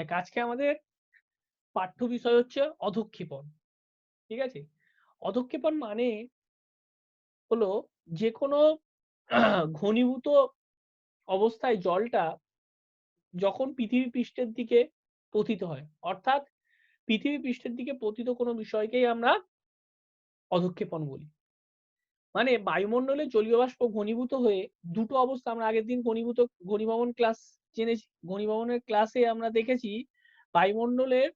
দেখ আজকে আমাদের পাঠ্য বিষয় হচ্ছে অধঃক্ষেপণ। ঠিক আছে? অধঃক্ষেপণ মানে হলো যে কোনো ঘনীভূত অবস্থায় জলটা যখন পৃথিবী পৃষ্ঠের দিকে পতিত হয়, অর্থাৎ পৃথিবী পৃষ্ঠের দিকে পতিত কোনো বিষয়কেই আমরা অধঃক্ষেপণ বলি। মানে বায়ুমণ্ডলে জলীয় বাষ্প ঘনীভূত হয়ে দুটো অবস্থা আমরা আগের দিন ঘনীভবন ক্লাস জেনেছি। ঘনীভবনের ক্লাসে আমরা দেখেছি বায়ুমণ্ডলের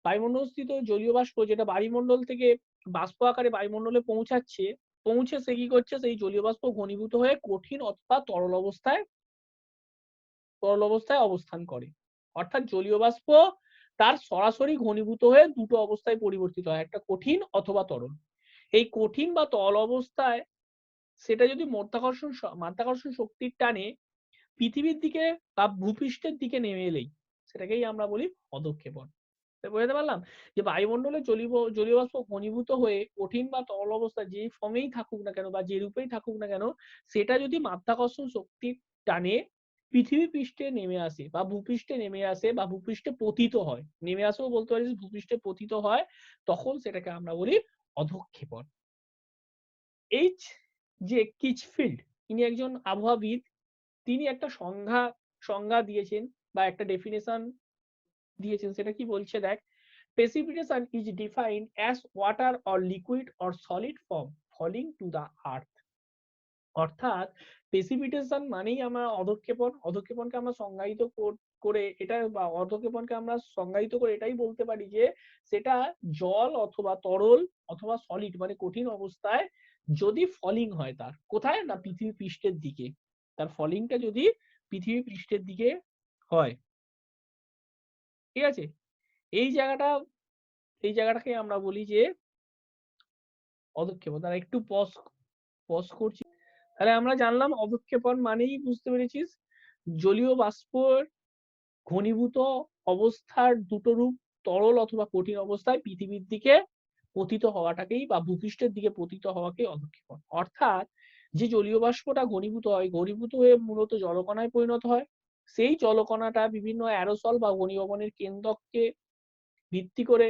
বায়ুমণ্ডলস্থিত জলীয় বাষ্প যেটা বায়ুমণ্ডল থেকে বাষ্প আকারে বায়ুমণ্ডলে পৌঁছে সে কি করছে, সেই জলীয় বাষ্প ঘনীভূত হয়ে কঠিন অথবা তরল অবস্থায় অবস্থান করে। অর্থাৎ জলীয় বাষ্প তার সরাসরি ঘনীভূত হয়ে দুটো অবস্থায় পরিবর্তিত হয়, একটা কঠিন অথবা তরল। এই কঠিন বা তরল অবস্থায় সেটা যদি মাধ্যাকর্ষণ শক্তির টানে পৃথিবীর দিকে বা ভূপৃষ্ঠের দিকে নেমে এলেই সেটাকেই আমরা বলি অধঃক্ষেপণ। বোঝাতে পারলাম যে বায়ুমণ্ডলে জলীয় বাষ্প ঘনীভূত হয়ে কঠিন বা তরল অবস্থায় যে ফর্মেই থাকুক না কেন বা যে রূপেই থাকুক না কেন, সেটা যদি মাধ্যাকর্ষণ শক্তির টানে পৃথিবী পৃষ্ঠে নেমে আসে বা ভূপৃষ্ঠে নেমে আসে বা ভূপৃষ্ঠে পতিত হয়, নেমে আসেও বলতে পারি, ভূপৃষ্ঠে পতিত হয়, তখন সেটাকে আমরা বলি অধঃক্ষেপণ। এইচ যে কিচফিল্ড, ইনি একজন আবহাওয়াবিদ। তিনি একটা সংজ্ঞা দিয়েছেন বা একটা ডেফিনেশন দিয়েছেন। সেটা কি বলছে দেখ, precipitation is defined as water or liquid or solid form falling to the earth। অর্থাৎ প্রেসিপিটেশন মানেই আমরা অধঃক্ষেপণকে আমরা সংজ্ঞায়িত করে এটা বা অধঃক্ষেপণকে আমরা সংজ্ঞায়িত করে এটাই বলতে পারি যে সেটা জল অথবা তরল অথবা সলিড মানে কঠিন অবস্থায় যদি ফলিং হয়, তার কোথায় না পৃথিবী পৃষ্ঠের দিকে, তার ফলিংটা যদি পৃথিবী পৃষ্ঠের দিকে হয়। ঠিক আছে? এই জায়গাটা এই জায়গাটাকে আমরা বলি যে অধঃক্ষেপণ। তারা একটু পজ করছি। তাহলে আমরা জানলাম অধঃক্ষেপণ মানেই বুঝতে পেরেছিস জলীয় বাষ্পর ঘনীভূত অবস্থার দুটো রূপ, তরল অথবা কঠিন অবস্থায় পৃথিবীর দিকে পতিত হওয়াটাকেই বা ভূপৃষ্ঠের দিকে পতিত হওয়াকেই অধঃক্ষেপণ। অর্থাৎ যে জলীয় বাষ্পটা ঘনীভূত হয়ে মূলত জলকণায় পরিণত হয়, সেই জলকণাটা বিভিন্ন অ্যারোসল বা ঘনীভবনের কেন্দ্রককে ভিত্তি করে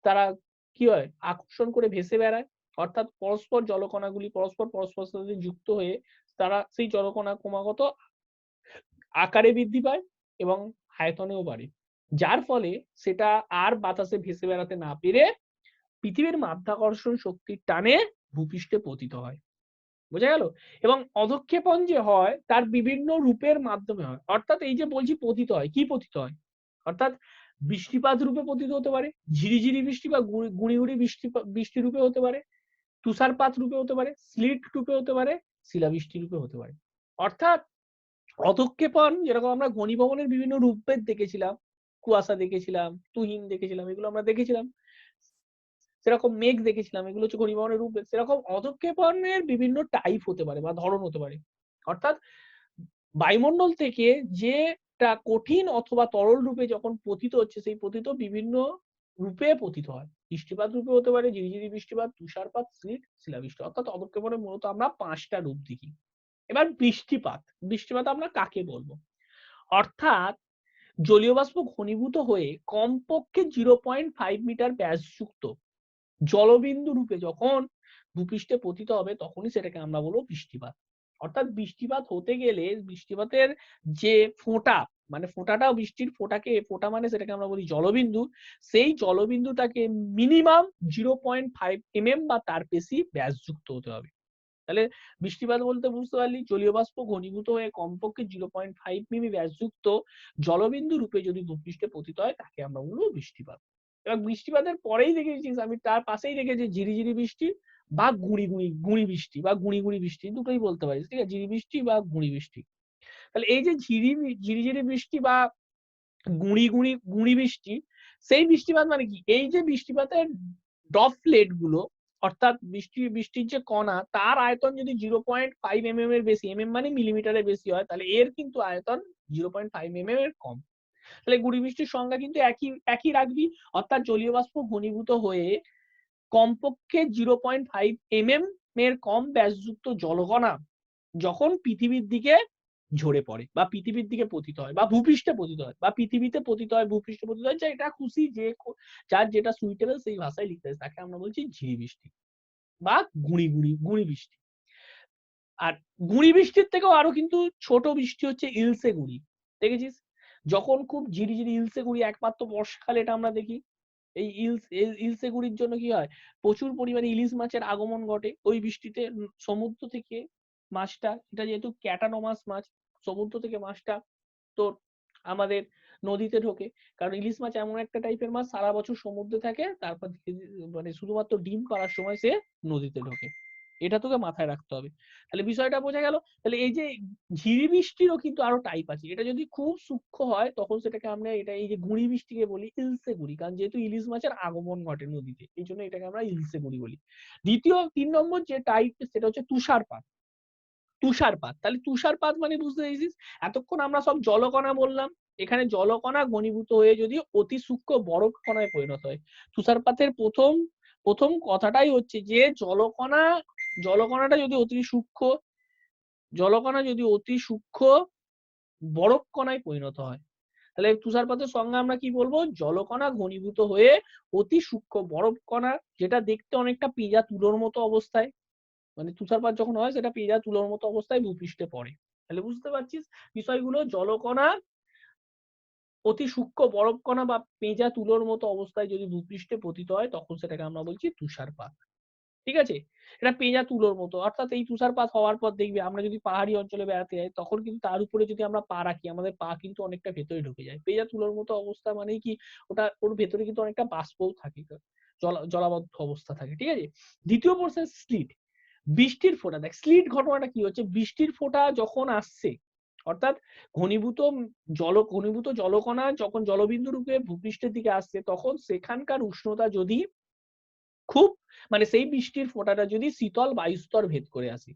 তারা কি হয়, আকর্ষণ করে ভেসে বেড়ায়। অর্থাৎ জলকণাগুলি পরস্পর সাথে যুক্ত হয়ে তারা সেই জলকণা ক্রমাগত আকারে বৃদ্ধি পায় এবং আয়তনেও বাড়ে, যার ফলে সেটা আর বাতাসে ভেসে বেড়াতে না পেরে পৃথিবীর মাধ্যাকর্ষণ শক্তির টানে ভূপৃষ্ঠে পতিত হয়। বোঝা গেল? এবং অধঃক্ষেপণ যে হয় তার বিভিন্ন রূপের মাধ্যমে হয়। অর্থাৎ এই যে বলছি পতিত হয়, কি পতিত হয়? অর্থাৎ বৃষ্টিপাত রূপে পতিত হতে পারে, ঝিরিঝিরি বৃষ্টি বা গুঁড়ি গুঁড়ি বৃষ্টি রূপে হতে পারে, তুষারপাত রূপে হতে পারে, স্লিট রূপে হতে পারে, শিলাবৃষ্টি রূপে হতে পারে। অর্থাৎ অধঃক্ষেপণ যেরকম আমরা ঘনীভবনের বিভিন্ন রূপভেদ দেখেছিলাম, কুয়াশা দেখেছিলাম, তুহিন দেখেছিলাম, এগুলো আমরা দেখেছিলাম, সেরকম মেঘ দেখেছিলাম, এগুলো হচ্ছে ঘনীভবনের রূপভেদ। সেরকম অধঃক্ষেপণের বিভিন্ন টাইপ হতে পারে বা ধরন হতে পারে। অর্থাৎ বায়ুমণ্ডল থেকে যেটা কঠিন অথবা তরল রূপে যখন পতিত হচ্ছে, সেই পতিত বিভিন্ন রূপে পতিত হয়। বৃষ্টিপাত রূপে হতে পারে, ঝিরিঝিরি বৃষ্টিপাত, তুষারপাত, স্লিট, শিলাবৃষ্টি। অর্থাৎ অধঃক্ষেপণের মূলত আমরা 5টা রূপ দেখি। এবার বৃষ্টিপাত আমরা কাকে বলবো? অর্থাৎ জলীয় বাষ্প ঘনীভূত হয়ে কমপক্ষে 0.5 মিটার ব্যাসযুক্ত জলবিন্দু রূপে যখন ভূপৃষ্ঠে পতিত হবে, তখনই সেটাকে আমরা বলবো বৃষ্টিপাত। অর্থাৎ বৃষ্টিপাত হতে গেলে বৃষ্টিপাতের যে ফোঁটা, মানে ফোঁটা মানে সেটাকে আমরা বলি জলবিন্দু, সেই জলবিন্দুটাকে মিনিমাম 0.5 mm বা তার বেশি ব্যাসযুক্ত হতে হবে। তাহলে বৃষ্টিপাত বলতে বুঝতে পারলি জলীয় বাষ্প ঘনীভূত হয়ে কমপক্ষে 0.5 মিমি ব্যাসযুক্ত জলবিন্দু রূপে যদি ভূপৃষ্ঠে পতিত হয়, তাকে আমরা বলবো বৃষ্টিপাত। এবার বৃষ্টিপাতের পরেই দেখেছিস, আমি তার পাশেই দেখেছি ঝিরিঝিরি বৃষ্টি বা গুঁড়ি বৃষ্টি বা গুঁড়ি বৃষ্টি, দুটোই বলতে পারিস। ঠিক আছে? ঝিরি বৃষ্টি বা গুঁড়ি বৃষ্টি। তাহলে এই যে ঝিরিঝিরি বৃষ্টি বা গুঁড়ি বৃষ্টি, সেই বৃষ্টিপাত মানে কি? এই যে বৃষ্টিপাতের ড্রপলেট গুলো, অর্থাৎ বৃষ্টির যে কণা, তার আয়তন যদি 0.5 mm এর বেশি, mm মানে মিলিমিটারের বেশি হয়, তাহলে এর কিন্তু আয়তন 0.5 mm এর কম। তাহলে গুঁড়ি বৃষ্টির সংজ্ঞা কিন্তু একই রাখবি। অর্থাৎ জলীয় বাষ্প ঘনীভূত হয়ে কমপক্ষে 0.5 mm এর কম ব্যাসযুক্ত জলকণা যখন পৃথিবীর দিকে ঝরে পড়ে বা পৃথিবীর দিকে পতিত হয় বা ভূপৃষ্ঠে পতিত হয় বা পৃথিবীতে পতিত হয়, ভূপৃষ্ঠে পতিত হয়, যেটা খুশি যার যেটা সুইটেবল সেই ভাষায় লিখতে হয়, তাকে আমরা বলছি ঝিরি বৃষ্টি বা গুঁড়ি বৃষ্টি। আর গুঁড়ি বৃষ্টির থেকেও আরো কিন্তু ছোট বৃষ্টি হচ্ছে ইলসে গুঁড়ি, দেখেছিস? যখন খুব ঝিরিঝিরি ইলসে গুঁড়ি একমাত্র বর্ষাকালে এটা আমরা দেখি। এই ইলসে গুঁড়ির জন্য কি হয়, প্রচুর পরিমাণে ইলিশ মাছের আগমন ঘটে ওই বৃষ্টিতে। সমুদ্র থেকে মাছটা, এটা যেহেতু ক্যাটানোমাস মাছ, সমুদ্র থেকে মাছটা তোর আমাদের নদীতে ঢোকে। কারণ ইলিশ মাছ এমন একটা টাইপের মাছ সারা বছর সমুদ্রে থাকে, তারপর মানে শুধুমাত্র ডিম পাড়ার সময় সে নদীতে ঢোকে। এটা তোকে মাথায় রাখতে হবে। তাহলে বিষয়টা বোঝা গেল। তাহলে এই যে ঝিরি বৃষ্টিরও কিন্তু আরো টাইপ আছে। এটা যদি খুব সূক্ষ্ম হয় তখন সেটাকে আমরা, এটা এই যে গুঁড়ি বৃষ্টিকে বলি ইলসে গুঁড়ি, কারণ যেহেতু ইলিশ মাছের আগমন ঘটে নদীতে, এই জন্য এটাকে আমরা ইলসে গুঁড়ি বলি। দ্বিতীয় ৩ নম্বর যে টাইপ সেটা হচ্ছে তুষারপাত। তুষারপাত, তাহলে তুষারপাত মানে বুঝতে পেরেছিস? এতক্ষণ আমরা সব জলকণা বললাম, এখানে জলকণা ঘনীভূত হয়ে যদি অতি সূক্ষ্ম বরফ কণায় পরিণত হয়। তুষারপাতের প্রথম কথাটাই হচ্ছে যে জলকণাটা যদি অতি সূক্ষ্ম বরফ কণায় পরিণত হয়, তাহলে তুষারপাতের সংজ্ঞা আমরা কি বলবো? জলকণা ঘনীভূত হয়ে অতি সূক্ষ্ম বরফ কণা, যেটা দেখতে অনেকটা পেঁজা তুলোর মতো অবস্থায়, মানে তুষারপাত যখন হয় সেটা পেঁজা তুলোর মতো অবস্থায় ভূপৃষ্ঠে পড়ে। তাহলে বুঝতে পারছিস বিষয়গুলো? জলকণা অতি সূক্ষ্ম বরফ কণা বা পেঁজা তুলোর মতো অবস্থায় যদি ভূপৃষ্ঠে পতিত হয় তখন সেটাকে আমরা বলছি তুষারপাত। ঠিক আছে? এটা পেঁজা তুলোর মতো, অর্থাৎ এই তুষারপাত হওয়ার পর দেখবি আমরা যদি পাহাড়ি অঞ্চলে বেড়াতে যাই তখন কিন্তু তার উপরে যদি আমরা পা রাখি আমাদের পা কিন্তু অনেকটা ভেতরে ঢুকে যায়। পেঁজা তুলোর মতো অবস্থা মানে কি, ওর ভেতরে কিন্তু অনেকটা বাষ্পও থাকে, জলাবদ্ধ অবস্থা থাকে। ঠিক আছে? দ্বিতীয় পোর্শন স্লিট, বৃষ্টির ফোঁটা। দেখ স্লিট ঘটনাটা কি হচ্ছে, বৃষ্টির ফোঁটা যখন আসছে, অর্থাৎ ঘনীভূত জলকণা যখন জলবিন্দু রূপে ভূপৃষ্ঠের দিকে আসছে, তখন সেখানকার উষ্ণতা যদি খুব, মানে সেই বৃষ্টির ফোঁটাটা যদি শীতল বায়ুস্তর ভেদ করে আসে,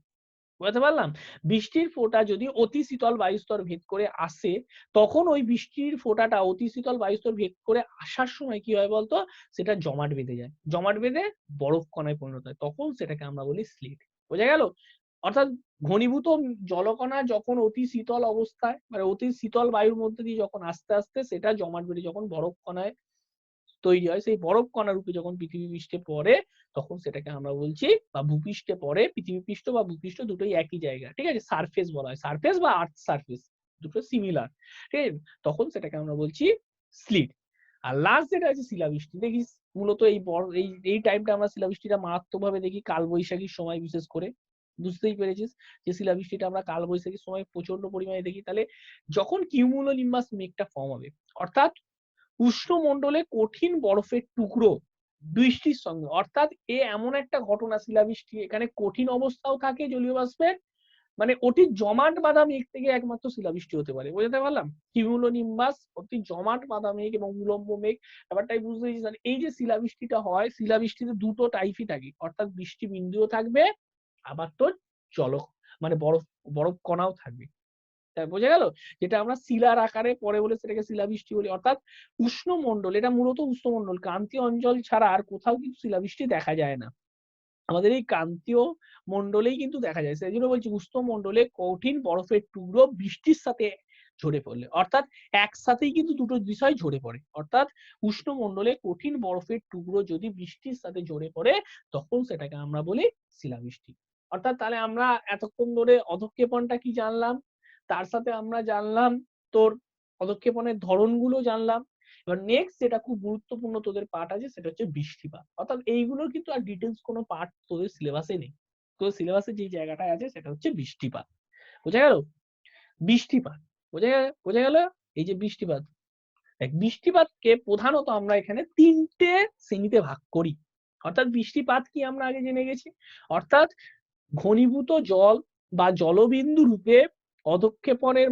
বুঝতে পারলাম? বৃষ্টির ফোঁটা যদি অতি শীতল বায়ুস্তর ভেদ করে আসে, তখন ওই বৃষ্টির ফোঁটাটা অতি শীতল বায়ুস্তর ভেদ করে আসার সময় কি হয় বলতো, সেটা জমাট বেঁধে যায়, জমাট বেঁধে বরফ কণায় পরিণত হয়, তখন সেটাকে আমরা বলি স্লিট। বোঝা গেল? অর্থাৎ ঘনীভূত জলকণা যখন অতি শীতল অবস্থায়, মানে অতি শীতল বায়ুর মধ্যে দিয়ে যখন আস্তে আস্তে সেটা জমাট বেঁধে যখন বরফ কণায় তৈরি হয়, সেই বরফ কণা রূপে যখন পৃথিবী পৃষ্ঠে পড়ে তখন সেটাকে আমরা বলছি, বা ভূপৃষ্ঠে পড়ে, পৃথিবী পৃষ্ঠ বা ভূপৃষ্ঠ দুটোই একই জায়গা, ঠিক আছে? সারফেস বলা হয়, সারফেস বা আর্থ সারফেস দুটো সিমিলার, ঠিক আছে? তখন সেটাকে আমরা বলছি স্লিট। আর লাস্ট যেটা আছে শিলাবৃষ্টি। দেখিস মূলত এই টাইমটা আমরা শিলাবৃষ্টিটা মারাত্মকভাবে দেখি কালবৈশাখীর সময়, বিশেষ করে বুঝতেই পেরেছিস যে শিলাবৃষ্টিটা আমরা কালবৈশাখীর সময় প্রচন্ড পরিমাণে দেখি। তাহলে যখন কিউমুলোনিম্বাস মেঘটা ফর্ম হবে, অর্থাৎ উষ্ণমণ্ডলে কঠিন বরফের টুকরো বৃষ্টির সঙ্গে, অর্থাৎ এমন একটা ঘটনা শিলাবৃষ্টি, এখানে কঠিন অবস্থাও থাকে জলীয় বাষ্পের, মানে অতি জমাট বাঁধা মেঘ থেকে একমাত্র শিলাবৃষ্টি হতে পারে। বুঝতে পারলাম? কিউমুলোনিম্বাস অতি জমাট বাঁধা মেঘ এবং উলম্ব মেঘ, ব্যাপারটাই বুঝতে পেরেছিস? এই যে শিলাবৃষ্টিটা হয়, শিলাবৃষ্টিতে দুটো টাইপই থাকে, অর্থাৎ বৃষ্টি বিন্দুও থাকবে, আবার তোর জল, মানে বরফ বরফ কণাও থাকবে। বোঝা গেল? যেটা আমরা শিলার আকারে পড়ে বলে সেটাকে শিলাবৃষ্টি বলি। অর্থাৎ উষ্ণমণ্ডল, এটা মূলত উষ্ণমণ্ডল, ক্রান্তীয় অঞ্চল ছাড়া আর কোথাও কিন্তু শিলাবৃষ্টি দেখা যায় না। আমাদের এই ক্রান্তীয় মণ্ডলেই কিন্তু দেখা যায়। সেই জন্য বলছি উষ্ণমণ্ডলে কঠিন বরফের টুকরো বৃষ্টির সাথে ঝরে পড়লে, অর্থাৎ একসাথেই কিন্তু দুটো বিষয় ঝরে পড়ে, অর্থাৎ উষ্ণমণ্ডলে কঠিন বরফের টুকরো যদি বৃষ্টির সাথে ঝরে পড়ে তখন সেটাকে আমরা বলি শিলাবৃষ্টি। অর্থাৎ তাহলে আমরা এতক্ষণ ধরে অধঃক্ষেপণটা কি জানলাম, তার সাথে আমরা জানলাম তোর পদক্ষেপণের ধরনগুলো জানলাম। এবার নেক্সট যেটা খুব গুরুত্বপূর্ণ তোদের পার্ট আছে সেটা হচ্ছে বৃষ্টিপাত। অর্থাৎ এইগুলোর কিন্তু আর ডিটেলস কোনো পার্ট তোদের সিলেবাসে নেই, তোদের সিলেবাসে যে জায়গাটায় আছে সেটা হচ্ছে বৃষ্টিপাত। বোঝা গেল? বৃষ্টিপাত বোঝা গেল। এই যে বৃষ্টিপাত, বৃষ্টিপাতকে প্রধানত আমরা এখানে তিনটে শ্রেণীতে ভাগ করি। অর্থাৎ বৃষ্টিপাত কি আমরা আগে জেনে গেছি, অর্থাৎ ঘনীভূত জল বা জলবিন্দু রূপে অধঃক্ষেপণের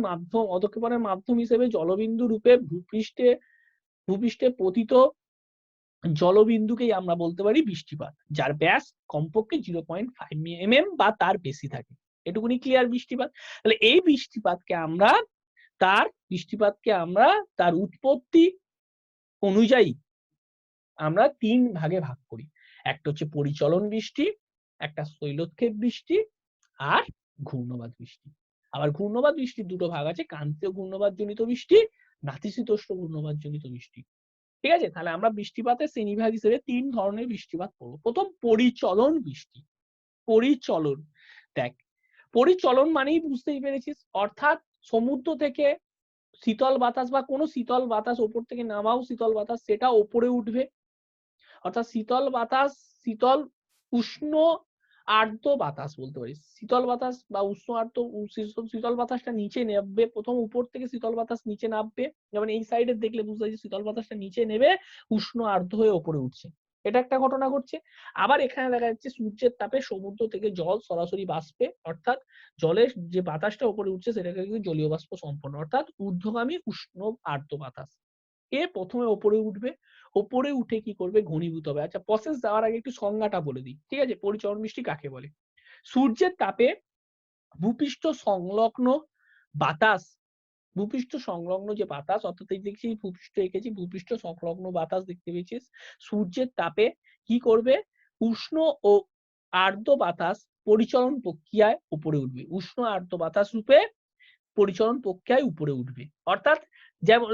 মাধ্যম হিসেবে জলবিন্দু রূপে ভূপৃষ্ঠে পতিত জলবিন্দুকেই আমরা বলতে পারি বৃষ্টিপাত, যার ব্যাস কমপক্ষে 0.5 mm বা তার বেশি থাকে। এটুকুনি ক্লিয়ার বৃষ্টিপাত? তাহলে এই বৃষ্টিপাতকে আমরা তার উৎপত্তি অনুযায়ী আমরা তিন ভাগে ভাগ করি। একটা হচ্ছে পরিচলন বৃষ্টি, একটা শৈলোৎক্ষেপ বৃষ্টি, আর ঘূর্ণবাদ বৃষ্টি। আবার ঘূর্ণবাদ বৃষ্টির দুটো ভাগ আছে, ক্রান্তীয় ঘূর্ণবাদ জনিত বৃষ্টি, নাতিশীতোষ্ণ ঘূর্ণবাদ জনিত বৃষ্টি। ঠিক আছে, তাহলে আমরা বৃষ্টিপাতের শ্রেণীবিভাগ হিসেবে 3 ধরনের বৃষ্টিপাত পড়বো। প্রথম পরিচলন বৃষ্টি। পরিচলন, দেখ পরিচলন মানেই বুঝতেই পেরেছিস, অর্থাৎ সমুদ্র থেকে শীতল বাতাস বা কোনো শীতল বাতাস ওপর থেকে নামাও শীতল বাতাস সেটা ওপরে উঠবে, অর্থাৎ শীতল বাতাস, শীতল উষ্ণ আর্দ্র বাতাস বলতে পারিস। শীতল বাতাস বা উষ্ণ আর্দ্র, শীতল বাতাসটা নিচে নেবে, প্রথম উপর থেকে শীতল বাতাস নিচে নামবে, যেমন এই সাইডে দেখলে বুঝতে পারছি শীতল বাতাসটা নিচে নেবে, উষ্ণ আর্দ্র হয়ে ওপরে উঠছে, এটা একটা ঘটনা ঘটছে। আবার এখানে দেখা যাচ্ছে সূর্যের তাপে সমুদ্র থেকে জল সরাসরি বাষ্পে, অর্থাৎ জলের যে বাতাসটা উপরে উঠছে সেটাকে কিন্তু জলীয় বাষ্প সম্পন্ন, অর্থাৎ ঊর্ধ্বগামী উষ্ণ আর্দ্র বাতাস। এ প্রথমে ওপরে উঠবে, ওপরে উঠে কি করবে, ঘনীভূত হবে। আচ্ছা, প্রসেস যাওয়ার আগে একটু সংজ্ঞাটা বলে দিই, ঠিক আছে? পরিচলন বৃষ্টি কাকে বলে? সূর্যের তাপে ভূপৃষ্ঠ সংলগ্ন বাতাস, ভূপৃষ্ঠ সংলগ্ন যে বাতাস, অর্থাৎ এই দেখছি ভূপৃষ্ঠ এঁকেছি, ভূপৃষ্ঠ সংলগ্ন বাতাস দেখতে পেয়েছিস, সূর্যের তাপে কি করবে, উষ্ণ ও আর্দ্র বাতাস পরিচলন প্রক্রিয়ায় উপরে উঠবে, উষ্ণ আর্দ্র বাতাস রূপে পরিচলন প্রক্রিয়ায় উপরে উঠবে। অর্থাৎ যেমন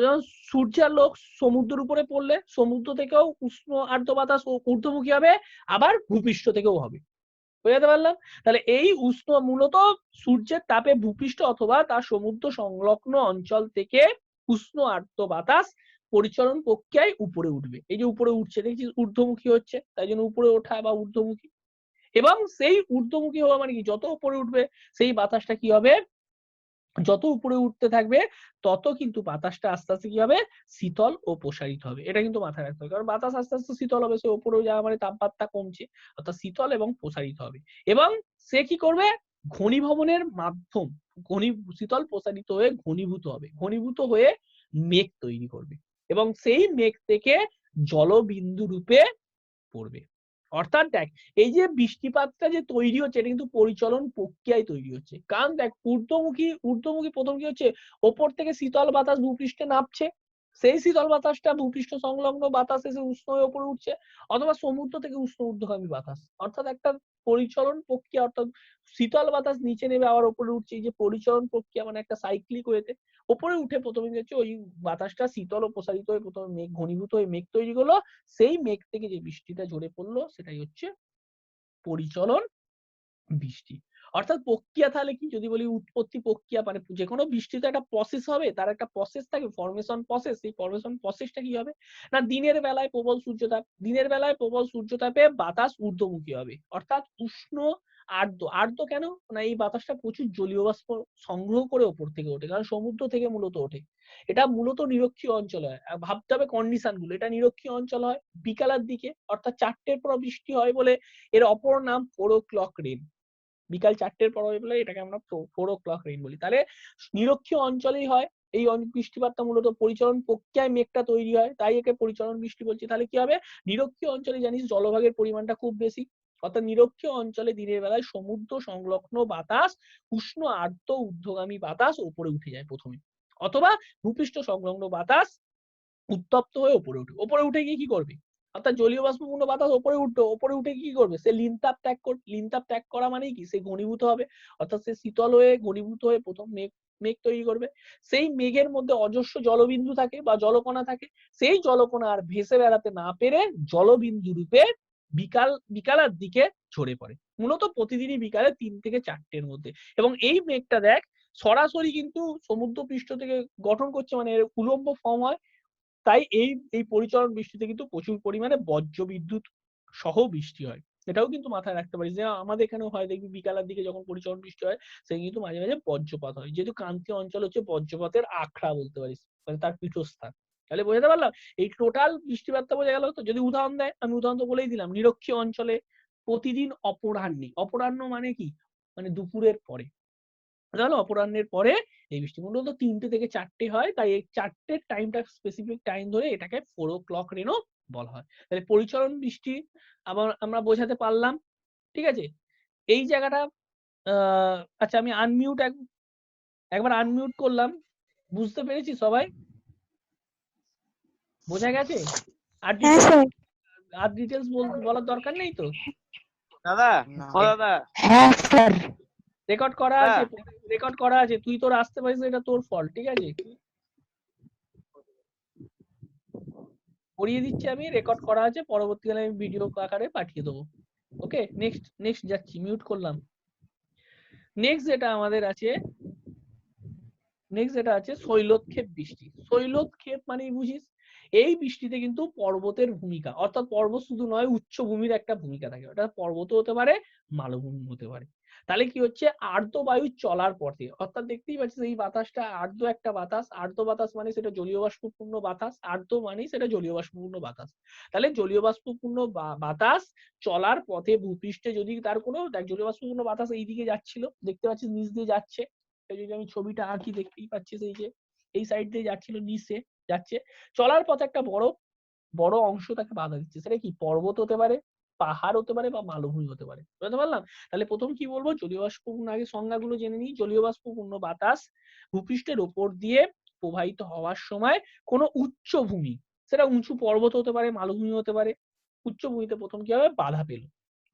সূর্যের আলো সমুদ্রের উপরে পড়লে সমুদ্র থেকেও উষ্ণ আর্দ্র বাতাস ঊর্ধ্বমুখী হবে, আবার ভূপৃষ্ঠ থেকেও হবে, বুঝতে পারলাম? তাহলে এই উষ্ণ মূলত সূর্যের তাপে ভূপৃষ্ঠ অথবা তার সমুদ্র সংলগ্ন অঞ্চল থেকে উষ্ণ আর্দ্র বাতাস পরিচলন প্রক্রিয়ায় উপরে উঠবে। এই যে উপরে উঠছে দেখছি ঊর্ধ্বমুখী হচ্ছে, তাই জন্য উপরে ওঠা বা ঊর্ধ্বমুখী। এবং সেই ঊর্ধ্বমুখী হওয়া মানে কি, যত উপরে উঠবে সেই বাতাসটা কি হবে, যত উপরে উঠতে থাকবে তত কিন্তু বাতাসটা আস্তে আস্তে কি হবে, শীতল ও প্রসারিত হবে। এটা কিন্তু মাথায় রাখতে হবে, কারণ বাতাস আস্তে আস্তে শীতল হবে, সে উপরে যাওয়া মানে তাপমাত্রা কমছে, অর্থাৎ শীতল এবং প্রসারিত হবে। এবং সে কি করবে, ঘনীভবনের মাধ্যম, শীতল প্রসারিত হয়ে ঘনীভূত হবে, ঘনীভূত হয়ে মেঘ তৈরি করবে এবং সেই মেঘ থেকে জলবিন্দু রূপে পড়বে। অর্থাৎ দেখ, এই যে বৃষ্টিপাতটা যে তৈরি হচ্ছে এটা কিন্তু পরিচলন প্রক্রিয়ায় তৈরি হচ্ছে। কারণ দেখ, ঊর্ধ্বমুখী প্রথম কি হচ্ছে, ওপর থেকে শীতল বাতাস ভূপৃষ্ঠে নামছে, সেই শীতল বাতাসটা ভূপৃষ্ঠ সংলগ্ন বাতাস এসে উষ্ণ হয়ে ওপরে উঠছে, অথবা সমুদ্র থেকে উষ্ণ ঊর্ধ্বগামী বাতাস, অর্থাৎ একটা পরিচলন প্রক্রিয়া, অর্থাৎ শীতল বাতাস নিচে নেবে আবার ওপরে উঠছে, এই যে পরিচলন প্রক্রিয়া মানে একটা সাইক্লিক ওয়েতে ওপরে উঠে প্রথমে কি হচ্ছে, ওই বাতাসটা শীতল ও প্রসারিত হয়ে প্রথমে মেঘ ঘনীভূত হয়ে মেঘ তৈরি করলো, সেই মেঘ থেকে যে বৃষ্টিটা ঝরে পড়লো সেটাই হচ্ছে পরিচলন বৃষ্টি। অর্থাৎ প্রক্রিয়া তাহলে কি, যদি বলি উৎপত্তি প্রক্রিয়া, মানে যে কোনো বৃষ্টিতে একটা প্রসেস হবে, তার একটা প্রসেস থাকে, ফরমেশন প্রসেস। সেই ফরমেশন প্রসেসটা কি হবে না, দিনের বেলায় প্রবল সূর্যতাপ, দিনের বেলায় প্রবল সূর্যতাপে বাতাস ঊর্ধ্বমুখী হবে, অর্থাৎ উষ্ণ আর্দ্র। আর্দ্র কেন না, এই বাতাসটা প্রচুর জলীয় বাষ্প সংগ্রহ করে ওপর থেকে ওঠে, কারণ সমুদ্র থেকে মূলত ওঠে, এটা মূলত নিরক্ষীয় অঞ্চল হয়। ভাবতে হবে কন্ডিশন গুলো, এটা নিরক্ষীয় অঞ্চল হয় বিকালের দিকে, অর্থাৎ 4টের পর বৃষ্টি হয় বলে এর অপর নাম 4 o'clock রেন। বিকাল 4টের পর বলে এটাকে আমরা 4 o'clock রেইন বলি। তাহলে নিরক্ষীয় অঞ্চলেই হয় এই বৃষ্টিপাতটা, মূলত পরিচলন প্রক্রিয়ায় মেঘটা তৈরি হয়, তাই একে পরিচলন বৃষ্টি বলছি। তাহলে কি হবে, নিরক্ষীয় অঞ্চলে জানিস জলভাগের পরিমাণটা খুব বেশি, অর্থাৎ নিরক্ষীয় অঞ্চলে দিনের বেলায় সমুদ্র সংলগ্ন বাতাস, উষ্ণ আর্দ্র ঊর্ধ্বগামী বাতাস উপরে উঠে যায় প্রথমে, অথবা ভূপৃষ্ঠ সংলগ্ন বাতাস উত্তপ্ত হয়ে উপরে উঠে, উপরে উঠে গিয়ে কি করবে, অর্থাৎ জলীয় বাষ্পপূর্ণ বাতাস উপরে উঠবে, উপরে উঠে কি করবে, সে লিনতাপ ত্যাগ করবে। লিনতাপ ত্যাগ করা মানে কি, সে ঘনীভূত হবে, অর্থাৎ সে শীতল হয়ে ঘনীভূত হয়ে প্রথম মেঘ তৈরি করবে। সেই মেঘের মধ্যে অজস্র জলবিন্দু থাকে বা জলকণা থাকে, সেই জলকণা আর ভেসে বেড়াতে না পেরে জলবিন্দু রূপে বিকালের দিকে ঝরে পড়ে, মূলত প্রতিদিনই বিকালে 3 থেকে 4টের মধ্যে। এবং এই মেঘটা দেখ সরাসরি কিন্তু সমুদ্র পৃষ্ঠ থেকে গঠন করছে, মানে উলম্ব ফর্ম হয়। তাই এই পরিচলন বৃষ্টিতে কিন্তু প্রচুর পরিমাণে বজ্র বিদ্যুৎ সহ বৃষ্টি হয়, এটাও কিন্তু মাথায় রাখতে পারিস। যে আমাদের এখানেও হয়, দেখবি বিকালের দিকে যখন পরিচলন বৃষ্টি হয় সে কিন্তু মাঝে মাঝে বজ্রপাত হয়, যেহেতু ক্রান্তীয় অঞ্চল হচ্ছে বজ্রপাতের আখড়া বলতে পারিস, মানে তার পীঠস্থান। তাহলে বোঝাতে পারলাম এই টোটাল বৃষ্টিপাতটা বোঝা গেল তো। যদি উদাহরণ দেয়, আমি উদাহরণ তো বলেই দিলাম, নিরক্ষীয় অঞ্চলে প্রতিদিন অপরাহ্নে, অপরাহ্ন মানে কি, মানে দুপুরের পরে, তাহলে অপরাহ্নের পরে এই বৃষ্টি মূলত 3টে থেকে 4টে হয়, তাই এই 4টের টাইমটা স্পেসিফিক টাইম ধরে এটাকে 4 o'clock রেনও বলা হয়। তাহলে পরিচলন বৃষ্টি আবার আমরা বোঝাতে পারলাম, ঠিক আছে? এই জায়গাটা আচ্ছা, আমি একবার আনমিউট করলাম, বুঝতে পেরেছি সবাই, বোঝা গেছে? আর ডিটেলস বলার দরকার নেই তো দাদা? ও দাদা, হ্যাঁ স্যার। রেকর্ড করা আছে, রেকর্ড করা আছে, তুই তোর আসতে পারিস এটা তোর ফল্ট, ঠিক আছে? করিয়ে দিচ্ছি আমি, রেকর্ড করা আছে, পরবর্তীকালে আমি ভিডিও আকারে পাঠিয়ে দেবো। ওকে, নেক্সট যাচ্ছি, মিউট করলাম। নেক্সট যেটা আমাদের আছে, শৈলোৎক্ষেপ বৃষ্টি। শৈলোৎক্ষেপ মানেই বুঝিস এই বৃষ্টিতে কিন্তু পর্বতের ভূমিকা, অর্থাৎ পর্বত শুধু নয়, উচ্চভূমির একটা ভূমিকা থাকে। ওটা পর্বত হতে পারে, মালভূমি হতে পারে। তাহলে কি হচ্ছে, আর্দ্র বায়ু চলার পথে, অর্থাৎ দেখতেই পাচ্ছিস এই বাতাসটা আর্দ্র একটা বাতাস। আর্দ্র বাতাস মানে সেটা জলীয় বাষ্পপূর্ণ বাতাস, আর্দ্র মানে সেটা জলীয় বাষ্পপূর্ণ বাতাস। তাহলে জলীয় বাষ্পপূর্ণ বাতাস চলার পথে ভূপৃষ্ঠে যদি তার কোনো, জলীয় বাষ্পপূর্ণ বাতাস এইদিকে যাচ্ছিল, দেখতে পাচ্ছিস নিচ দিয়ে যাচ্ছে, যদি আমি ছবিটা আঁকি দেখতেই পাচ্ছিস এই যে এই সাইড দিয়ে যাচ্ছিল, নিচে যাচ্ছে, চলার পথে একটা বড় অংশ তাকে বাধা দিচ্ছে। সেটা কি পর্বত হতে পারে, পাহাড় হতে পারে, বা মালভূমি হতে পারে। বুঝতে পারলাম? তাহলে প্রথম কি বলবো, জলীয় বাষ্পপূর্ণ, আগে সংজ্ঞাগুলো জেনে নিই। জলীয় বাষ্পপূর্ণ বাতাস ভূপৃষ্ঠের উপর দিয়ে প্রবাহিত হওয়ার সময় কোনো উচ্চভূমি, সেটা উঁচু পর্বত হতে পারে, মালভূমি হতে পারে, উচ্চভূমিতে প্রথম কি হবে, বাধা পেল।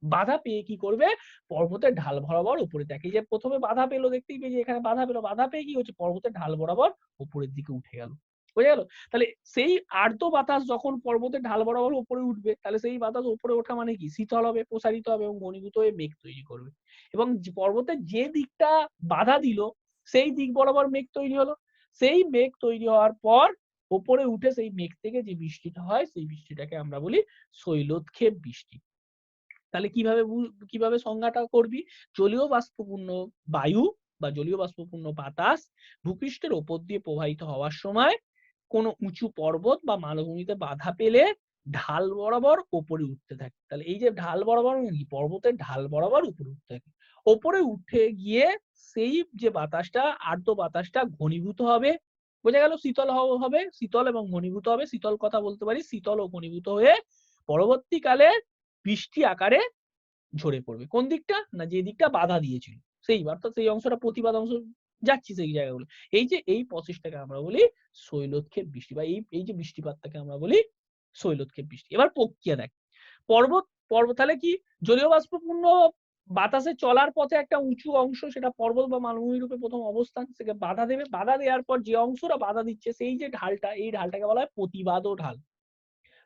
বাধা পেয়ে কি করবে, পর্বতের ঢাল বরাবর উপরে, দেখে যে প্রথমে বাধা পেলো, দেখতেই পেয়েছি এখানে বাধা পেলো, বাধা পেয়ে কি হচ্ছে, পর্বতের ঢাল বরাবর উপরের দিকে উঠে গেল। বুঝে গেল? তাহলে সেই আর্দ্র বাতাস যখন পর্বতের ঢাল বরাবর উপরে উঠবে, তাহলে সেই বাতাস উপরে ওঠা মানে কি, শীতল হবে, প্রসারিত হবে এবং ঘনীভূত হয়ে মেঘ তৈরি করবে। এবং পর্বতের যে দিকটা বাধা দিল সেই দিক বরাবর মেঘ তৈরি হলো। সেই মেঘ তৈরি হওয়ার পর উপরে উঠে সেই মেঘ থেকে যে বৃষ্টিটা হয়, সেই বৃষ্টিটাকে আমরা বলি শৈলোৎক্ষেপ বৃষ্টি। তাহলে কিভাবে সংজ্ঞাটা করবি, জলীয় বাষ্পপূর্ণ বায়ু বা জলীয় বাষ্পপূর্ণ বাতাস ভূপৃষ্ঠের উপর দিয়ে প্রবাহিত হওয়ার সময় কোন উঁচু পর্বত বা মালভূমিতে বাধা পেলে ঢাল বরাবর উপরে উঠতে থাকে। তাহলে এই যে ঢাল বরাবর, পর্বতের ঢাল বরাবর উপরে উঠতে থাকে, উপরে উঠে গিয়ে সেই যে বাতাসটা, আর্দ্র বাতাসটা ঘনীভূত হবে, বোঝা গেল, শীতল হবে, শীতল এবং ঘনীভূত হবে। শীতল কথা বলতে পারি, শীতল ও ঘনীভূত হয়ে পরবর্তীকালে বৃষ্টি আকারে ঝরে পড়বে। কোন দিকটা, না যে দিকটা বাধা দিয়েছিল সেই, অর্থাৎ সেই অংশটা প্রতিবাদ অংশ যাচ্ছি সেই জায়গাগুলো। এই যে এই প্রসেসটাকে আমরা বলি শৈলোৎক্ষেপ বৃষ্টি, বা এই যে বৃষ্টিপাতটাকে আমরা বলি শৈলোৎক্ষেপ বৃষ্টি। এবার প্রক্রিয়া দেখ, পর্বত তাহলে কি, জলীয় বাষ্পপূর্ণ বাতাসে চলার পথে একটা উঁচু অংশ, সেটা পর্বত বা মালভূমি রূপে প্রথম অবস্থান, সেকে বাধা দেবে। বাধা দেওয়ার পর যে অংশটা বাধা দিচ্ছে, সেই যে ঢালটা, এই ঢালটাকে বলা হয় প্রতিবাদ ঢাল।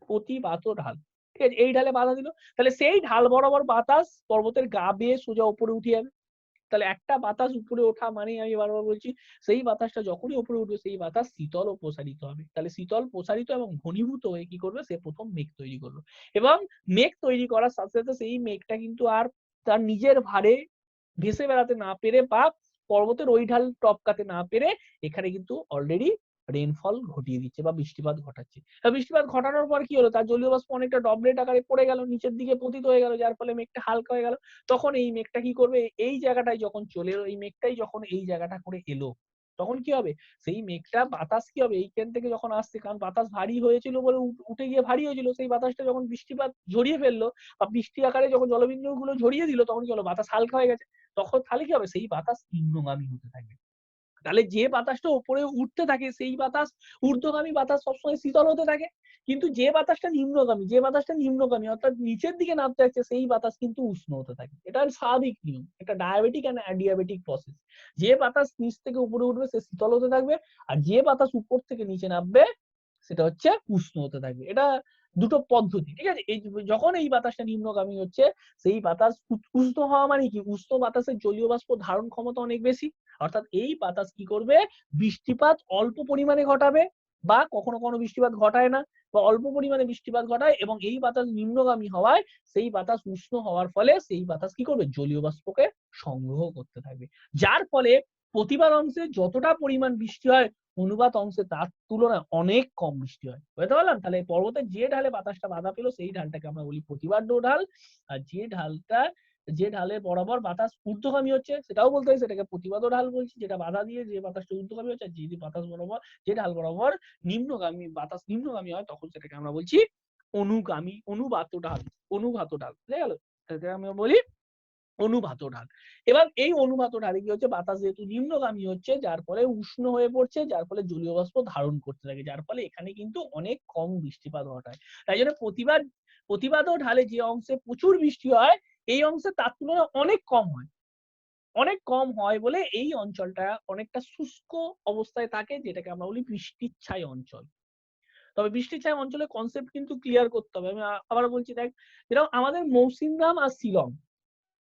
প্রতিবাদ ঢাল, ঠিক আছে? এই ঢালে বাধা দিল, তাহলে সেই ঢাল বরাবর বাতাস পর্বতের গা বেয়ে সোজা উপরে উঠে যাবে। তাহলে একটা বাতাস উপরে ওঠা মানে, আমি বারবার বলছি, সেই বাতাসটা যখনই উপরে উঠবে সেই বাতাস শীতল ও প্রসারিত হবে। তাহলে শীতল, প্রসারিত এবং ঘনীভূত হয়ে কি করবে, সে প্রথম মেঘ তৈরি করলো। এবং মেঘ তৈরি করার সাথে সাথে সেই মেঘটা কিন্তু আর তার নিজের ভারে ভেসে বেড়াতে না পেরে, বা পর্বতের ওই ঢাল টপকাতে না পেরে, এখানে কিন্তু অলরেডি রেনফল ঘটিয়ে দিচ্ছে বা বৃষ্টিপাত ঘটাচ্ছে। বৃষ্টিপাত ঘটানোর পর কি হলো, তার জলীয় বাষ্প অনেকটা ডবলেট আকারে পড়ে গেল, নিচের দিকে পতিত হয়ে গেল, যার ফলে মেঘটা হালকা হয়ে গেল। তখন এই মেঘটা কি করবে, এই জায়গাটায় যখন চলে এলো, এই মেঘটাই যখন এই জায়গাটা করে এলো, তখন কি হবে, সেই মেঘটা বাতাস কি হবে, এইখান থেকে যখন আসছে, কারণ বাতাস ভারী হয়েছিল বলে উঠে গিয়ে ভারী হয়েছিল, সেই বাতাসটা যখন বৃষ্টিপাত ঝরিয়ে ফেললো বা বৃষ্টি আকারে যখন জলবিন্দু গুলো ঝরিয়ে দিল, তখন কি হলো, বাতাস হালকা হয়ে গেছে। তখন তাহলে কি হবে, সেই বাতাস নিম্নগামী হতে থাকবে। তাহলে যে বাতাসটা উপরে উঠতে থাকে, সেই বাতাস, ঊর্ধ্বগামী বাতাস সবসময় শীতল হতে থাকে। কিন্তু যে বাতাসটা নিম্নগামী অর্থাৎ নিচের দিকে নামতে যাচ্ছে, সেই বাতাস কিন্তু উষ্ণ হতে থাকে। এটা স্বাভাবিক নিয়ম, এটা ডায়াবেটিক এন্ড অ্যাডিয়াবেটিক প্রসেস। যে বাতাস নিচ থেকে উপরে উঠবে সে শীতল হতে থাকবে, আর যে বাতাস উপর থেকে নিচে নামবে সেটা হচ্ছে উষ্ণ হতে থাকবে। এটা দুটো পদ্ধতি, ঠিক আছে? এই যখন এই বাতাসটা নিম্নগামী হচ্ছে, সেই বাতাস উষ্ণ হওয়া মানে কি, উষ্ণ বাতাসের জলীয় বাষ্প ধারণ ক্ষমতা অনেক বেশি, অর্থাৎ এই বাতাস কি করবে, বৃষ্টিপাত অল্প পরিমাণে ঘটাবে, বা কখনো কখনো বৃষ্টিপাত ঘটায় না, বা অল্প পরিমাণে বৃষ্টিপাত ঘটায়। এবং এই বাতাস নিম্নগামী হওয়ায় সেই বাতাস উষ্ণ হওয়ার ফলে সেই বাতাস কি করবে, জলীয় বাষ্পকে সংগ্রহ করতে থাকবে, যার ফলে প্রতিবাদ অংশে যতটা পরিমাণ বৃষ্টি হয়, অনুবাদ অংশে তার তুলনায় অনেক কম বৃষ্টি হয়। বুঝতে পারলাম? তাহলে পর্বতের যে ঢালে বাতাসটা বাধা পেল, সেই ঢালটাকে আমরা বলি প্রতিবাদ্য ঢাল। আর যে ঢালে বরাবর বাতাস ঊর্ধ্বগামী হচ্ছে, সেটাও বলতে হয়, সেটাকে প্রতিবাদ ঢাল বলছি। যেটা বাধা দিয়ে যে বাতাসটা ঊর্ধ্বগামী হচ্ছে, যে বাতাস বরাবর, যে ঢাল বরাবর বাতাস নিম্নগামী হয়, তখন সেটাকে আমরা বলছি অনুবাত ঢাল। বুঝে গেল? সেটাকে আমরা বলি অনুবাত ঢাল। এবার এই অনুবাত ঢালে কি হচ্ছে, বাতাস যেহেতু নিম্নগামী হচ্ছে, যার ফলে উষ্ণ হয়ে পড়ছে, যার ফলে জলীয় বাষ্প ধারণ করতে থাকে, যার ফলে এখানে কিন্তু অনেক কম বৃষ্টিপাত ঘটায়। তাই জন্য প্রতিবাদ ঢালে যে অংশে প্রচুর বৃষ্টি হয়, এই অংশে তার তুলনায় অনেক কম হয়। অনেক কম হয় বলে এই অঞ্চলটা অনেকটা শুষ্ক অবস্থায় থাকে, যেটাকে আমরা বলি বৃষ্টির ছায় অঞ্চল। তবে বৃষ্টির ছায় অঞ্চলের কনসেপ্ট কিন্তু ক্লিয়ার করতে হবে। আমি আবারও বলছি, দেখ যেরকম আমাদের মৌসিনরাম আর শিলং,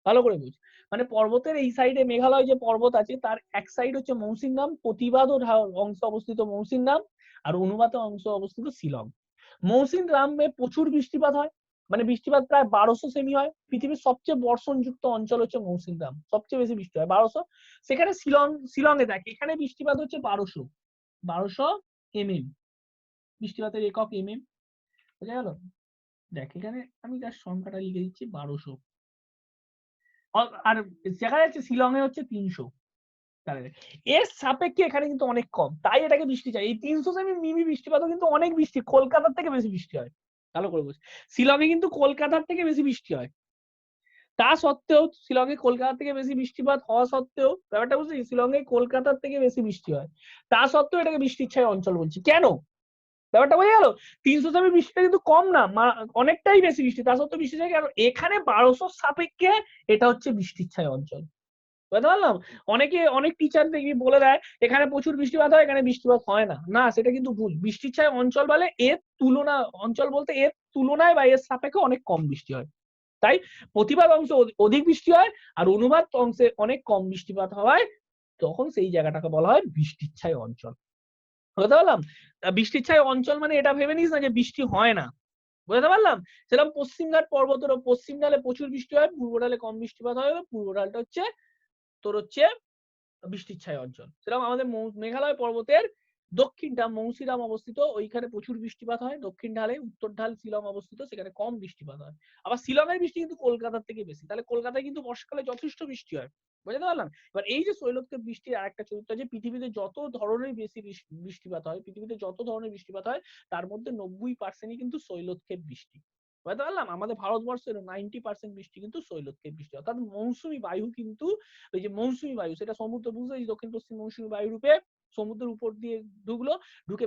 ভালো করে বুঝ। মানে পর্বতের এই সাইডে মেঘালয় যে পর্বত আছে তার এক সাইড হচ্ছে মৌসিনরাম, প্রতিবাদ ও অংশ অবস্থিত মৌসিনরাম, আর অনুবাদ অংশ অবস্থিত শিলং। মৌসিনরামে প্রচুর বৃষ্টিপাত হয়, মানে বৃষ্টিপাত প্রায় 1200 সেমি হয়। পৃথিবীর সবচেয়ে বর্ষণযুক্ত অঞ্চল হচ্ছে মৌসিনরাম, সবচেয়ে বেশি বৃষ্টি হয় 1200। সেখানে শিলংয়ে দেখ, এখানে বৃষ্টিপাত হচ্ছে 1200 এমএম, বৃষ্টিপাতের একক এমএম, বুঝা গেল? দেখ এখানে আমি তার সংখ্যাটা লিখে দিচ্ছি 1200, আর দেখা যাচ্ছে শিলংয়ে হচ্ছে 300। এর সাপেক্ষে এখানে কিন্তু অনেক কম, তাই এটাকে বৃষ্টি চাই। এই 300 সেমি মিমি বৃষ্টিপাতও কিন্তু অনেক বৃষ্টি, কলকাতার থেকে বেশি বৃষ্টি হয়। ভালো করে বুঝ, শিলংয়ে কিন্তু কলকাতার থেকে বেশি বৃষ্টি হয়। তা সত্ত্বেও শিলংয়ে কলকাতার থেকে বেশি বৃষ্টিপাত হওয়া সত্ত্বেও, ব্যাপারটা বুঝলি, শিলংয়ে কলকাতার থেকে বেশি বৃষ্টি হয়, তা সত্ত্বেও এটাকে বৃষ্টির ছায় অঞ্চল বলছি। কেন? ব্যাপারটা বোঝা গেল? 300 সেমি বৃষ্টিটা কিন্তু কম না, অনেকটাই বেশি বৃষ্টি, তা সত্ত্বেও বৃষ্টি চাই কারণ এখানে 1200 সাপেক্ষে এটা হচ্ছে বৃষ্টির ছায় অঞ্চল। বুঝতে পারলাম? অনেক টিচার দেখবি বলে দেয় এখানে প্রচুর বৃষ্টিপাত হয়, এখানে বৃষ্টিপাত হয় না। না, সেটা কিন্তু ভুল। বৃষ্টির ছায় অঞ্চল বলে এর তুলনা, অঞ্চল বলতে এর তুলনায় বা এর সাপেক্ষে অনেক কম বৃষ্টি হয়। তাই প্রতিবাদ অংশে অধিক বৃষ্টি হয়, আর অনুবাদ অংশে অনেক কম বৃষ্টিপাত হওয়ায় তখন সেই জায়গাটাকে বলা হয় বৃষ্টির ছায় অঞ্চল। বুঝতে পারলাম? বৃষ্টির ছায় অঞ্চল মানে এটা ভেবে নিস না যে বৃষ্টি হয় না। বুঝতে পারলাম? সেরকম পশ্চিমঘাট পর্বতের পশ্চিম ঢালে প্রচুর বৃষ্টি হয়, পূর্ব ঢালে কম বৃষ্টিপাত হয়। পূর্ব ঢালটা হচ্ছে তোর হচ্ছে বৃষ্টির ছায় অঞ্চল। সেরকম আমাদের মেঘালয় পর্বতের দক্ষিণটা মৌসিরাম অবস্থিত, ওইখানে প্রচুর বৃষ্টিপাত হয়। দক্ষিণ ঢালে, উত্তর ঢাল শিলং অবস্থিত, সেখানে কম বৃষ্টিপাত হয়। আবার শিলংয়ের বৃষ্টি কিন্তু কলকাতার থেকে বেশি। তাহলে কলকাতায় কিন্তু বর্ষাকালে যথেষ্ট বৃষ্টি হয়। বুঝতে পারলাম? এবার এই যে শৈলক্ষেপ বৃষ্টির আরেকটা চরিত্র আছে, পৃথিবীতে যত ধরনের বেশি বৃষ্টিপাত হয়, পৃথিবীতে যত ধরনের বৃষ্টিপাত হয় তার মধ্যে 90% কিন্তু শৈলক্ষেপ বৃষ্টি। বুঝতে পারলাম? আমাদের ভারতবর্ষের 90% বৃষ্টি কিন্তু শৈলক্ষেপ বৃষ্টি, অর্থাৎ মৌসুমী বায়ু কিন্তু, ওই যে মৌসুমী বায়ু, সেটা সমুদ্র বুঝতে দক্ষিণ পশ্চিম মৌসুমী বায়ু রূপে সমুদ্রের উপর দিয়ে ঢুকলো, ঢুকে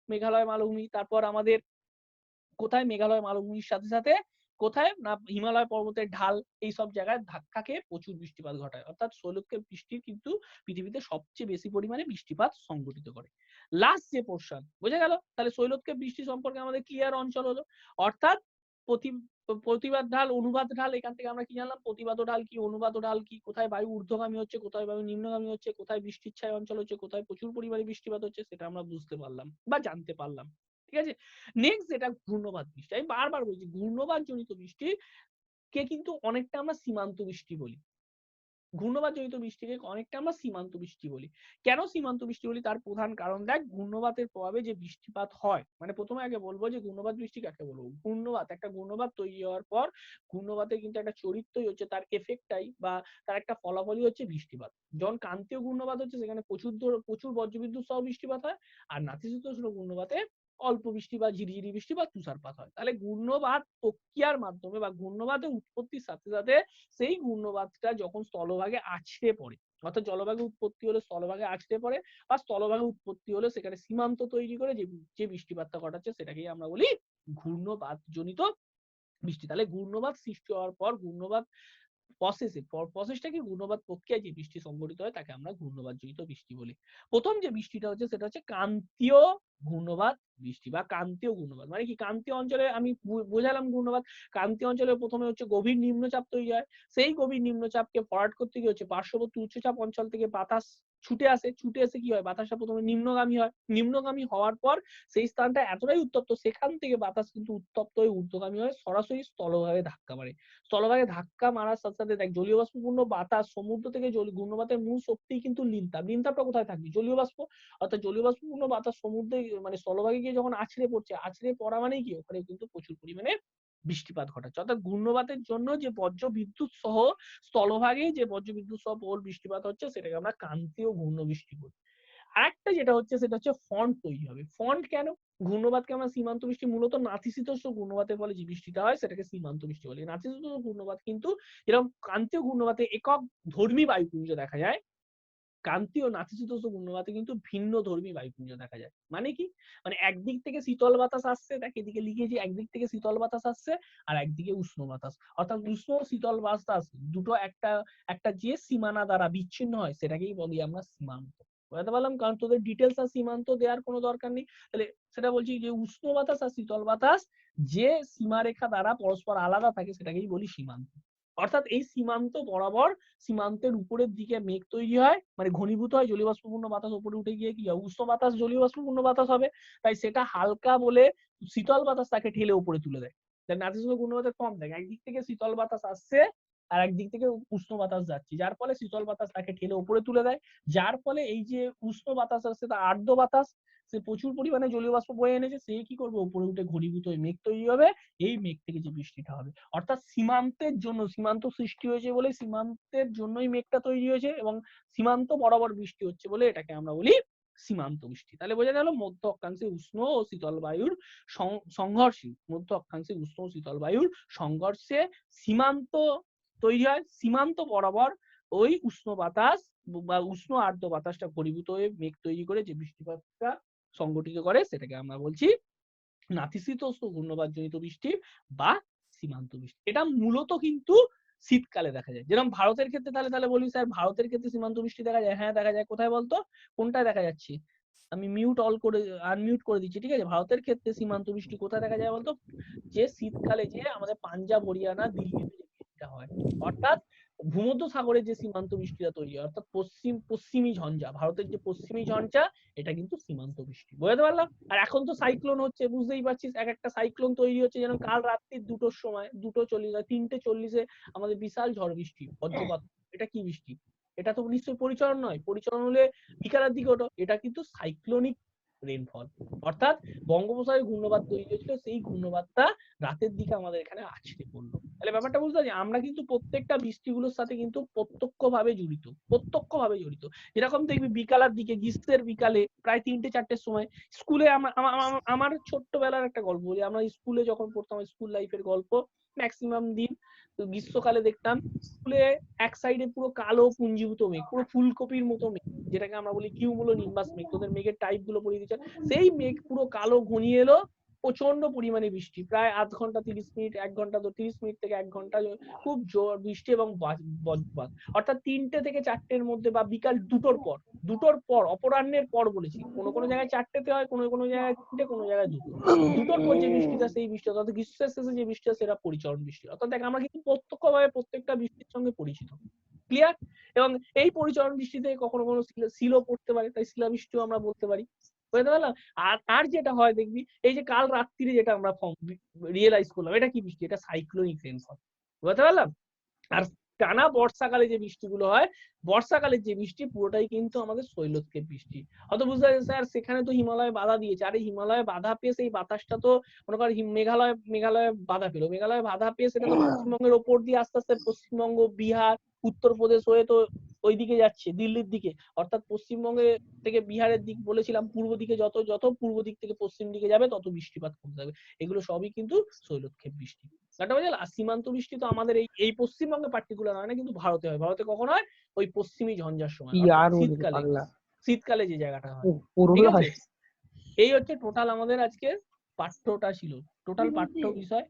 মেঘালয় মালভূমি, তারপর আমাদের কোথায় মেঘালয় মালভূমির সাথে সাথে কোথায় না হিমালয় পর্বতের ঢাল, এই সব জায়গায় ধাক্কা খেয়ে প্রচুর বৃষ্টিপাত ঘটায়। অর্থাৎ শৈলক্ষেপ বৃষ্টি কিন্তু পৃথিবীতে সবচেয়ে বেশি পরিমাণে বৃষ্টিপাত সংঘটিত করে। লাস্ট যে পোর্শন, বোঝা গেল? তাহলে শৈলক্ষেপ বৃষ্টি সম্পর্কে আমাদের ক্লিয়ার অঞ্চল হলো। অর্থাৎ প্রতিবাদ ঢাল, অনুবাদ ঢাল, এখান থেকে আমরা কি জানলাম? প্রতিবাদ ঢাল কি, অনুবাদ ঢাল কি, কোথায় বায়ু ঊর্ধ্বগামী হচ্ছে, কোথায় বায়ু নিম্নগামী হচ্ছে, কোথায় বৃষ্টির ছায় অঞ্চল হচ্ছে, কোথায় প্রচুর পরিমাণে বৃষ্টিপাত হচ্ছে, সেটা আমরা বুঝতে পারলাম বা জানতে পারলাম। ঠিক আছে? নেক্সট যেটা ঘূর্ণবাদ বৃষ্টি, আমি বারবার বলছি ঘূর্ণবাদ জনিত বৃষ্টি কে কিন্তু অনেকটা আমরা সীমান্ত বৃষ্টি বলি। ঘূর্ণবাদ জনিত বৃষ্টিকে অনেকটা আমরা সীমান্ত বৃষ্টি বলি। কেন সীমান্ত বৃষ্টি বলি? তার প্রধান কারণ দেখ, ঘূর্ণবাতের প্রভাবে যে বৃষ্টিপাত হয়, মানে প্রথমে আগে বলবো যে ঘূর্ণবাদ বৃষ্টি কাকে বলবো। একটা ঘূর্ণবাদ তৈরি হওয়ার পর ঘূর্ণবাতের কিন্তু একটা চরিত্রই হচ্ছে, তার এফেক্টটাই বা তার একটা ফলাফলই হচ্ছে বৃষ্টিপাত। যখন ক্রান্তীয় ঘূর্ণবাদ হচ্ছে সেখানে প্রচুর বজ্রবিদ্যুৎ সহ বৃষ্টিপাত হয়, আর নাতিশীতোষ্ণ ঘূর্ণবাতে অল্প বৃষ্টি বা ঝিরিঝিরি বৃষ্টি বা তুষারপাত হয়। তাহলে ঘূর্ণবাদ প্রক্রিয়ার মাধ্যমে বা ঘূর্ণবাদের উৎপত্তির সাথে সাথে সেই ঘূর্ণবাদটা যখন স্থলভাগে আছড়ে পড়ে, অর্থাৎ জলভাগে উৎপত্তি হলে স্থলভাগে আছড়ে পড়ে, বা স্থলভাগে উৎপত্তি হলে সেখানে সীমান্ত তৈরি করে যে বৃষ্টিপাতটা ঘটাচ্ছে সেটাকেই আমরা বলি ঘূর্ণবাদ জনিত বৃষ্টি। তাহলে ঘূর্ণবাদ সৃষ্টি হওয়ার পর ঘূর্ণবাদ প্রসেসটা কি, ঘূর্ণবাদ প্রক্রিয়ায় যে বৃষ্টি সংঘটিত হয় তাকে আমরা ঘূর্ণবাদ জনিত বৃষ্টি বলি। প্রথম যে বৃষ্টিটা হচ্ছে সেটা হচ্ছে ক্রান্তীয় ঘূর্ণবাদ বৃষ্টি বা ক্রান্তীয় ঘূর্ণবাদ। মানে কি, ক্রান্তীয় অঞ্চলে আমি বোঝালাম ঘূর্ণবাদ, ক্রান্তীয় অঞ্চলে প্রথমে হচ্ছে গভীর নিম্নচাপ তৈরি হয়, সেই গভীর নিম্নচাপকে ফরওয়ার্ড করতে গিয়ে হচ্ছে পার্শ্ববর্তী উচ্চচাপ অঞ্চল থেকে বাতাস ছুটে এসে কি হয়, বাতাসটা প্রথমে নিম্নগামী হয়, নিম্নগামী হওয়ার পর সেই স্থানটা এতটাই উত্তপ্ত, সেখান থেকে বাতাস কিন্তু উত্তপ্ত হয়ে ঊর্ধ্বগামী হয়ে সরাসরি স্থলভাগে ধাক্কা মারে। স্থলভাগে ধাক্কা মারার সাথে সাথে দেখ, জলীয় বাষ্পপূর্ণ বাতাস সমুদ্র থেকে ঘূর্ণবাতের মূল শক্তি কিন্তু লিনতাপ। লিনতাপটা কোথায় থাকবে? জলীয় বাষ্প। অর্থাৎ জলীয় বাষ্পপূর্ণ বাতাস সমুদ্রে মানে স্থলভাগে গিয়ে যখন আছড়ে পড়ছে, আছড়ে পড়া মানেই কি, ওখানে কিন্তু প্রচুর পরিমাণে বৃষ্টিপাত ঘটাচ্ছে। অর্থাৎ ঘূর্ণবাতের জন্য যে বজ্রবিদ্যুৎ সহ স্থলভাগে যে বজ্রবিদ্যুৎ সহ প্রবল বৃষ্টিপাত হচ্ছে সেটাকে আমরা ক্রান্তীয় ঘূর্ণবৃষ্টি বলি। আরেকটা যেটা হচ্ছে সেটা হচ্ছে ফ্রন্ট তৈরি হবে। ফ্রন্ট কেন? ঘূর্ণবাদকে আমরা সীমান্ত বৃষ্টি, মূলত নাতিশীতোষ্ণ ঘূর্ণবাতের ফলে যে বৃষ্টিটা হয় সেটাকে সীমান্ত বৃষ্টি বলি। নাতিশীতোষ্ণ ঘূর্ণবাত কিন্তু এরকম ক্রান্তীয় ঘূর্ণবাতে একক ধর্মী বায়ুপুঞ্জ দেখা যায়, ক্রান্তীয় নাতিশীতোষ্ণ ঘূর্ণবাতে কিন্তু ভিন্ন ধর্মী বায়ুপুঞ্জ দেখা যায়। মানে কি? মানে একদিক থেকে শীতল বাতাস আসছে, দেখ এদিকে লিখেছি, একদিক থেকে শীতল বাতাস আসছে আর একদিকে উষ্ণ বাতাস, অর্থাৎ উষ্ণ শীতল বাতাস দুটো একটা যে সীমানা দ্বারা বিচ্ছিন্ন হয় সেটাকেই বলি আমরা সীমান্ত। বুঝতে পারলাম? কারণ তোদের ডিটেলস আর সীমান্ত দেওয়ার কোনো দরকার নেই, তাহলে সেটা বলছি যে উষ্ণ বাতাস আর শীতল বাতাস যে সীমারেখা দ্বারা পরস্পর আলাদা থাকে সেটাকেই বলি সীমান্ত। অর্থাৎ এই সীমান্ত বরাবর, সীমান্তের উপরের দিকে মেঘ তৈরি হয়, মানে ঘনীভূত হয়, জলীয় বাষ্পপূর্ণ বাতাস উপরে উঠে গিয়ে কি হয়, উষ্ণ বাতাস জলীয় বাষ্পপূর্ণ বাতাস হবে, তাই সেটা হালকা বলে শীতল বাতাস তাকে ঠেলে উপরে তুলে দেয়। তাই নাতিশীতোষ্ণ ঘূর্ণবাতের ফর্ম দেখ, একদিক থেকে শীতল বাতাস আসছে আর একদিক থেকে উষ্ণ বাতাস যাচ্ছে, যার ফলে শীতল বাতাস তাকে ঠেলে উপরে তুলে দেয়, যার ফলে এই যে উষ্ণ বাতাস আসছে তা আর্দ্র বাতাস, সে প্রচুর পরিমাণে জলীয় বাষ্প বয়ে এনেছে, সে কি করবে, উপরে উঠে ঘনীভূত হয়ে মেঘ তৈরি হবে, এই মেঘ থেকে যে বৃষ্টিটা হবে। অর্থাৎ সীমান্তের জন্য, সীমান্ত সৃষ্টি হয়েছে বলে সীমান্তের জন্যই মেঘটা তৈরি হয়েছে এবং সীমান্ত বরাবর বৃষ্টি হচ্ছে বলে এটাকে আমরা বলি সীমান্ত বৃষ্টি। তাহলে বোঝা গেল মধ্য অক্ষাংশে উষ্ণ ও শীতল বায়ুর সংঘর্ষে, মধ্য অক্ষাংশে উষ্ণ ও শীতল বায়ুর সংঘর্ষে সীমান্ত তৈরি হয়, সীমান্ত বরাবর ওই উষ্ণ বাতাস বা উষ্ণ আর্দ্র বাতাসটা ঘনীভূত হয়ে মেঘ তৈরি করে যে বৃষ্টিপাতটা সংগঠিত করে সেটাকে আমরা বলছি নাতিশীতোষ্ণ ঘূর্ণবাতজনিত বৃষ্টি বা সীমান্ত বৃষ্টি। এটা মূলত কিন্তু শীতকালে দেখা যায়। যেরকম ভারতের ক্ষেত্রে, তাহলে বলি স্যার ভারতের ক্ষেত্রে সীমান্ত বৃষ্টি দেখা যায়, হ্যাঁ দেখা যায়। কোথায় বলতো, কোনটায় দেখা যাচ্ছে? আমি মিউট অল করে আনমিউট করে দিচ্ছি, ঠিক আছে। ভারতের ক্ষেত্রে সীমান্ত বৃষ্টি কোথায় দেখা যায় বলতো, যে শীতকালে যে আমাদের পাঞ্জাব, হরিয়ানা, দিল্লিতে যে বৃষ্টিটা হয়, অর্থাৎ ভূমধ্য সাগরের যে সীমান্ত বৃষ্টিটা তৈরি হয়, অর্থাৎ পশ্চিমী ঝঞ্ঝা, ভারতের যে পশ্চিমী ঝঞ্ঝা, এটা কিন্তু সীমান্ত বৃষ্টি। বুঝতে পারলাম? আর এখন তো সাইক্লোন হচ্ছে, বুঝতেই পারছিস, এক একটা সাইক্লোন তৈরি হচ্ছে, যেন কাল রাত্রি 2টোর সময়, 2:40 3:40 আমাদের বিশাল ঝড় বৃষ্টি, বজ্রপাত। এটা কি বৃষ্টি? এটা তো নিশ্চয়ই পরিচলন নয়, পরিচলন হলে বিকালের দিকে ওঠো, এটা কিন্তু সাইক্লোনিক রেনফল, অর্থাৎ বঙ্গোপসাগরে ঘূর্ণবাত তৈরি হয়েছিল, সেই ঘূর্ণবাতটা রাতের দিকে আমাদের এখানে আছড়ে পড়লো। তাহলে ব্যাপারটা বুঝতে পারছি, আমরা কিন্তু প্রত্যেকটা বৃষ্টিগুলোর সাথে কিন্তু প্রত্যক্ষভাবে জড়িত। যেরকম দেখবি বিকালের দিকে, গ্রীষ্মের বিকালে প্রায় 3টে-4টের সময় স্কুলে, আমার ছোট্টবেলার একটা গল্প বলি, আমরা স্কুলে যখন পড়তাম, স্কুল লাইফের গল্প, ম্যাক্সিমাম দিন গ্রীষ্মকালে দেখতাম স্কুলে এক সাইডে পুরো কালো পুঞ্জীভূত মেঘ, পুরো ফুলকপির মতো মেঘ, যেটাকে আমরা বলি কিউমুলো নিম্বাস মেঘ, তোদের মেঘের টাইপ গুলো পড়িয়ে দিচ্ছে, সেই মেঘ পুরো কালো ঘনিয়ে এলো, প্রচন্ড পরিমাণে বৃষ্টি, প্রায় আধ ঘন্টা 30 মিনিট, 1 ঘন্টা, তো 30 মিনিট থেকে 1 ঘন্টা খুব জোর বৃষ্টি এবং বজ্রপাত, অর্থাৎ 3টে থেকে 4টের মধ্যে বা বিকাল 2টোর পর অপরাহ্নের পর বলেছি, কোনো জায়গায় 4টেতে হয়, কোনো জায়গায় 3টে, কোনো জায়গায় 2টোর পর যে বৃষ্টিটা, সেই বৃষ্টি, অর্থাৎ গ্রীষ্মের শেষে যে বৃষ্টিটা, সেটা পরিচলন বৃষ্টি। অর্থাৎ দেখ, আমরা কিন্তু প্রত্যক্ষভাবে প্রত্যেকটা বৃষ্টির সঙ্গে পরিচিত, ক্লিয়ার। এবং এই পরিচলন বৃষ্টিতে কখনো শিলও পড়তে পারে, তাই শিলাবৃষ্টিও আমরা বলতে পারি। বুঝতে পারলাম? আর যেটা হয় দেখবি, এই যে কাল রাত্রিরে যেটা আমরা রিয়েলাইজ করলাম, এটা কি বৃষ্টি? এটা সাইক্লোনিক রেনফল। বুঝতে পারলাম? আর টানা বর্ষাকালে যে বৃষ্টিগুলো হয়, বর্ষাকালের যে বৃষ্টি পুরোটাই কিন্তু আমাদের শৈলক্ষেপ বৃষ্টি। অত বুঝতে পারছেন স্যার, সেখানে তো হিমালয় বাধা দিয়েছে, আরে হিমালয় বাধা পেয়ে সেই বাতাসটা তো মনে কর মেঘালয় বাধা পেলো, মেঘালয় বাধা পেয়ে সেটা তো পশ্চিমবঙ্গের ওপর দিয়ে আস্তে আস্তে পশ্চিমবঙ্গ, বিহার, উত্তরপ্রদেশ হয়ে তো ওইদিকে যাচ্ছে, দিল্লির দিকে, অর্থাৎ পশ্চিমবঙ্গে থেকে বিহারের দিক বলেছিলাম, পূর্ব দিকে যত পূর্ব দিক থেকে পশ্চিম দিকে যাবে তত বৃষ্টিপাত কমতে থাকবে। এগুলো সবই কিন্তু শৈলক্ষেপ বৃষ্টি। আর সীমান্ত বৃষ্টি তো আমাদের এই পশ্চিমবঙ্গে পার্টিকুলার হয় না, কিন্তু ভারতে হয়। ভারতে কখন হয়? ওই পশ্চিমী ঝঞ্ঝার সময়, অর্থাৎ শীতকালে যে জায়গাটা হয়, ঠিক আছে। এই হচ্ছে টোটাল আমাদের আজকে পাঠ্যটা ছিল, টোটাল পাঠ্য বিষয়।